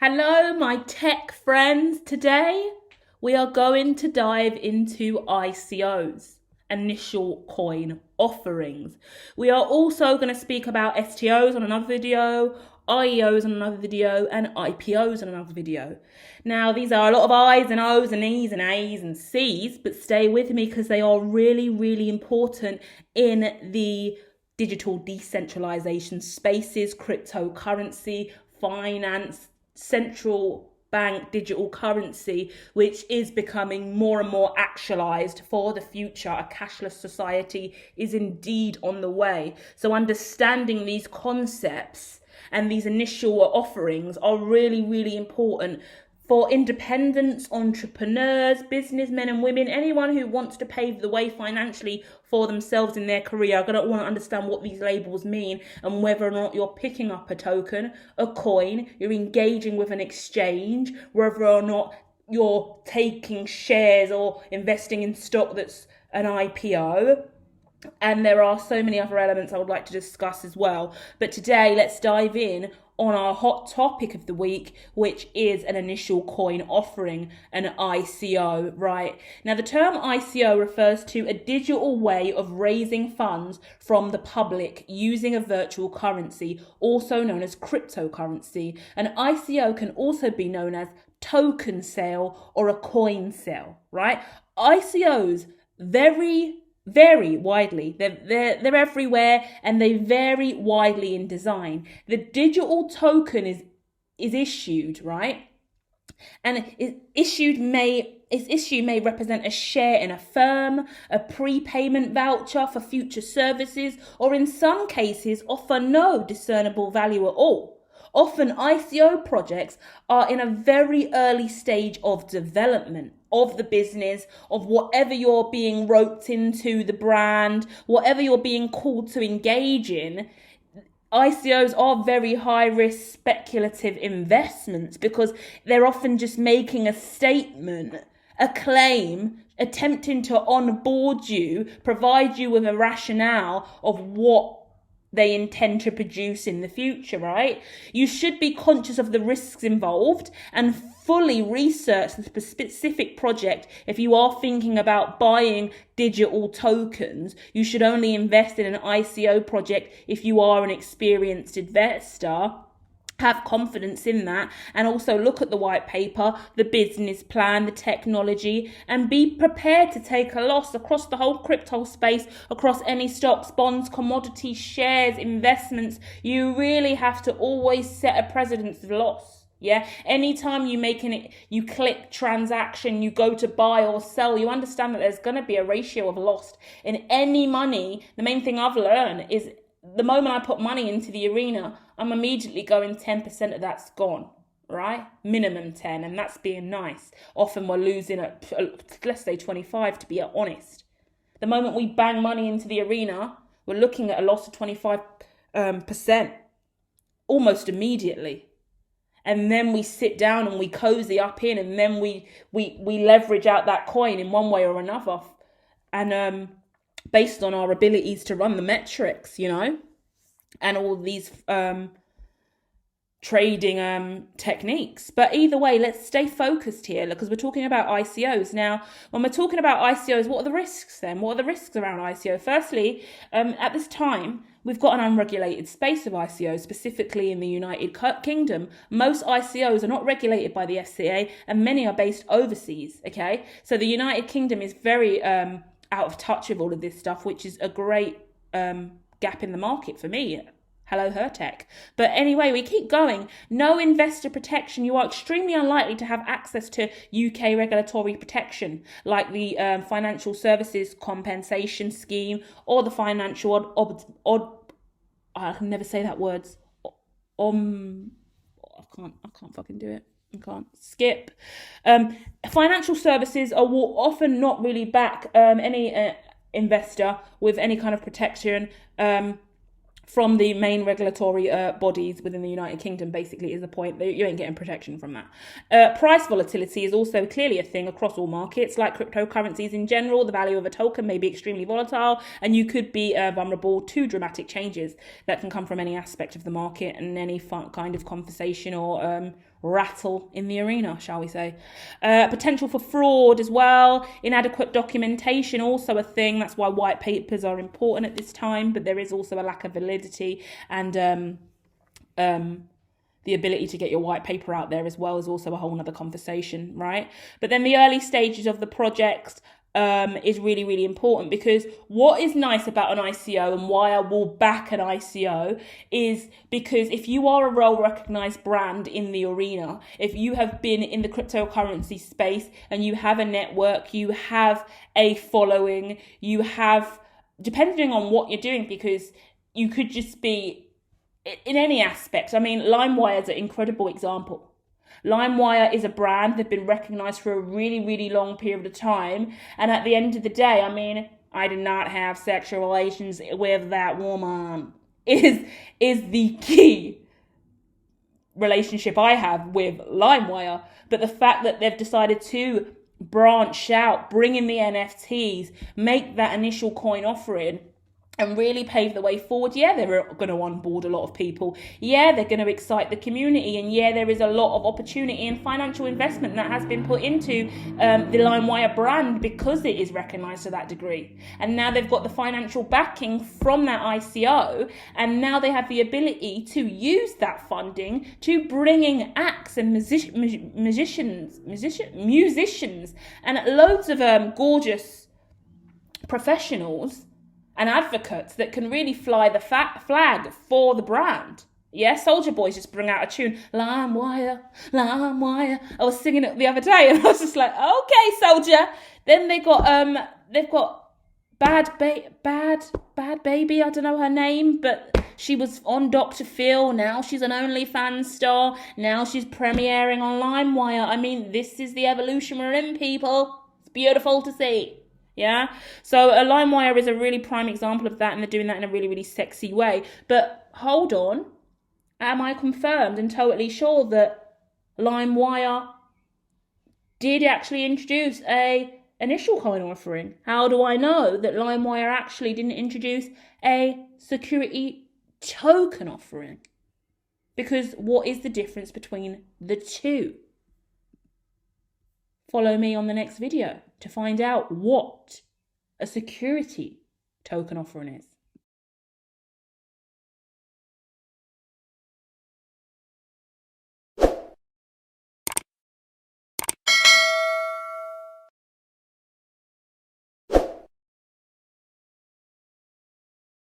Hello, my tech friends. Today, we are going to dive into ICOs, initial coin offerings. We are also going to speak about STOs on another video, IEOs on another video, and IPOs on another video. Now, these are a lot of I's and O's and E's and A's and C's, but stay with me because they are really, really important in the digital decentralization spaces, cryptocurrency, finance, central bank digital currency, which is becoming more and more actualized for the future. A cashless society is indeed on the way. So understanding these concepts and these initial offerings are really, really important for independent entrepreneurs, businessmen and women, anyone who wants to pave the way financially for themselves in their career are going to want to understand what these labels mean and whether or not you're picking up a token, a coin, you're engaging with an exchange, whether or not you're taking shares or investing in stock that's an IPO. And there are so many other elements I would like to discuss as well. But today, let's dive in on our hot topic of the week, which is an initial coin offering, an ICO, right? Now, the term ICO refers to a digital way of raising funds from the public using a virtual currency, also known as cryptocurrency. An ICO can also be known as token sale or a coin sale, right? ICOs vary widely. They're everywhere and they vary widely in design. The digital token is issued, right? And its issue may represent a share in a firm, a prepayment voucher for future services, or in some cases offer no discernible value at all. Often ICO projects are in a very early stage of development of the business, of whatever you're being roped into, the brand, whatever you're being called to engage in. ICOs are very high risk speculative investments because they're often just making a statement, a claim, attempting to onboard you, provide you with a rationale of what they intend to produce in the future, right? You should be conscious of the risks involved and fully research the specific project. If you are thinking about buying digital tokens, you should only invest in an ICO project if you are an experienced investor. Have confidence in that, and also look at the white paper, the business plan, the technology, and be prepared to take a loss across the whole crypto space, across any stocks, bonds, commodities, shares, investments. You really have to always set a precedent of loss. Yeah, anytime you click transaction, you go to buy or sell, you understand that there's going to be a ratio of loss in any money. The main thing I've learned is the moment I put money into the arena, I'm immediately going 10% of that's gone, right? Minimum 10, and that's being nice. Often we're losing at, let's say 25 to be honest. The moment we bang money into the arena, we're looking at a loss of 25% almost immediately. And then we sit down and we cozy up in, and then we leverage out that coin in one way or another. And based on our abilities to run the metrics, and all these trading techniques. But either way, let's stay focused here because we're talking about ICOs. Now, when we're talking about ICOs, what are the risks then? What are the risks around ICO? Firstly, at this time, we've got an unregulated space of ICOs, specifically in the United Kingdom. Most ICOs are not regulated by the FCA and many are based overseas, okay? So the United Kingdom is very out of touch with all of this stuff, which is a great gap in the market for me. Hello, HERTECH. But anyway, we keep going. No investor protection. You are extremely unlikely to have access to UK regulatory protection, like the Financial Services Compensation Scheme or the Financial I can never say that word. I can't fucking do it. I can't. Skip. Financial services will often not really back any investor with any kind of protection from the main regulatory bodies within the United Kingdom, basically, is the point. You ain't getting protection from that. Price volatility is also clearly a thing across all markets. Like cryptocurrencies in general, the value of a token may be extremely volatile, and you could be vulnerable to dramatic changes that can come from any aspect of the market and any kind of conversation or rattle in the arena, shall we say. Potential for fraud as well. Inadequate documentation, also a thing. That's why white papers are important at this time, but there is also a lack of validity, and the ability to get your white paper out there as well is also a whole nother conversation, right? But then the early stages of the project is really, really important, because what is nice about an ICO and why I will back an ICO is because if you are a well-recognized brand in the arena, if you have been in the cryptocurrency space and you have a network, you have a following, you have, depending on what you're doing, because you could just be in any aspect. I mean, LimeWire is an incredible example. LimeWire is a brand. They've been recognized for a really, really long period of time. And at the end of the day, I mean, I did not have sexual relations with that woman is the key relationship I have with LimeWire. But the fact that they've decided to branch out, bring in the NFTs, make that initial coin offering, and really pave the way forward. Yeah, they're going to onboard a lot of people. Yeah, they're going to excite the community. And yeah, there is a lot of opportunity and financial investment that has been put into the LimeWire brand, because it is recognized to that degree. And now they've got the financial backing from that ICO. And now they have the ability to use that funding to bringing acts and musicians, and loads of gorgeous professionals and advocates that can really fly the flag for the brand. Yeah, Soulja Boy's just bring out a tune, LimeWire, LimeWire. I was singing it the other day and I was just like, okay, Soulja. Then they've got Bad Baby, I don't know her name, but she was on Dr. Phil. Now she's an OnlyFans star. Now she's premiering on LimeWire. I mean, this is the evolution we're in, people. It's beautiful to see. Yeah, so a LimeWire is a really prime example of that, and they're doing that in a really, really sexy way. But hold on, am I confirmed and totally sure that LimeWire did actually introduce a initial coin offering? How do I know that LimeWire actually didn't introduce a security token offering? Because what is the difference between the two? Follow me on the next video to find out what a security token offering is.